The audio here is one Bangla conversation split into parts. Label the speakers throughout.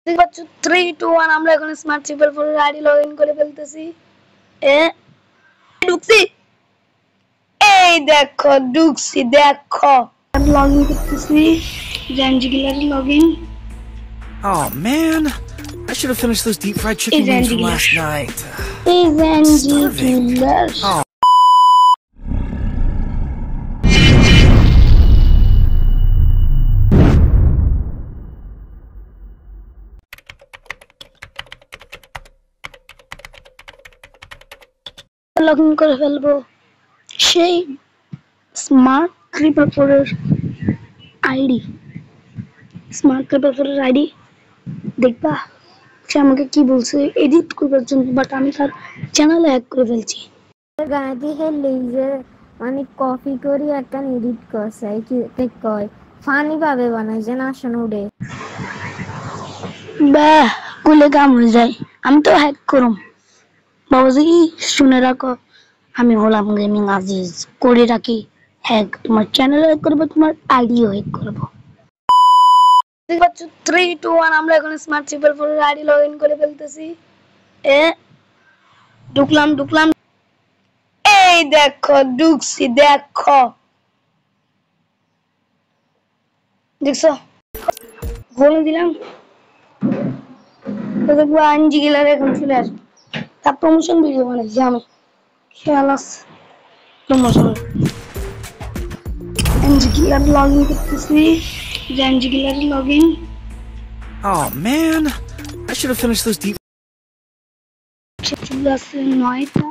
Speaker 1: দেখতে পাচ্ছ 3 2 1 আমরা এখন smart triple four ID login করে ফেলতেছি। ঢুকছি, এই দেখো ঢুকছি, দেখো লগইন করতেছি। Range gallery login.
Speaker 2: Oh man, I should have finished those deep fried chicken wings from last night.
Speaker 1: এই রেঞ্জ গ্যালারি লগইন করে ফেলবো সেই স্মার্ট ট্রিপল ফোরের আইডি। স্মার্ট ট্রিপল ফোরের আইডি দেখবা, সে আমাকে কি বলছে এডিট করবার জন্য, বাট আমি তার চ্যানেলে হ্যাক করে ফেলছি।
Speaker 3: গাঁধী হেললেই যে মানে কপি করি একটা এডিট করছে কি কয় ফানি ভাবে বানাইছে না শুনুডে
Speaker 1: বাহ কুলে কাম হয়ে যায়। আমি তো হ্যাক করুম বাবাজি, শুনে রাখো আমি হলাম গেমিং আজিজ, করে রাখি হ্যাক। তোমার চ্যানেল হ্যাক করবো, তোমার আইডিও হ্যাক করবো। দেখতে পাচ্ছ 3 2 1 আমরা এখন স্মার্ট ট্রিপল ফোরের আইডি লগইন করে ফেলতেছি। ঢুকলাম, এই দেখো ঢুকছি, দেখো দেখছো বলে দিলাম তো দেখবো আইনজি গেলার এখন চলে আসবে। তার প্রমোশন ভিডিও বানাইছি আমি, খেয়াল আছে প্রমোশন। আইনজি গেলার লগইন করতেছি। আইনজি গেলার login.
Speaker 2: Oh man, I should have finished those deep.
Speaker 1: চলে আসছে 9টা,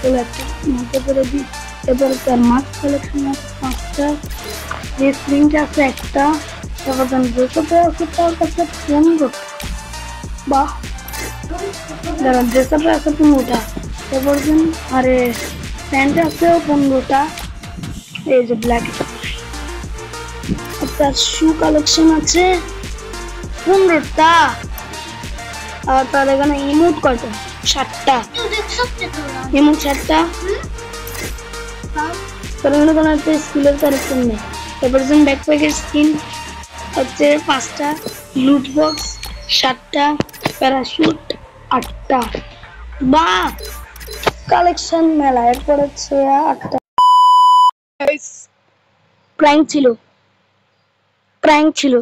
Speaker 1: চলে একটা মধ্যে করে দিই। এরপরে তার মাস্ক কালেকশন আছে 5টা, যে প্রিন্ট আছে একটা, তারপর ড্রেসআপ আছে তার কাছে 15। বাহ, দাঁড়া ড্রেসআপ আছে 15টা, তারপর আরে প্যান্ট আছে 15টা, এই যে ব্ল্যাক। তার শু কালেকশন আছে 15টা, আর তার এখানে ইমোট কয়টা 7টা, ইমোট 7টা। তার এখানে কোনো একটা স্কিলের কালেকশন নেই। তারপর ব্যাকপ্যাকের স্কিন হচ্ছে 5টা, লুট বক্স 7টা, প্যারাশুট 8টা। বাহ কালেকশন মেলা। এরপর হচ্ছে 8টা। প্র্যাঙ্ক ছিল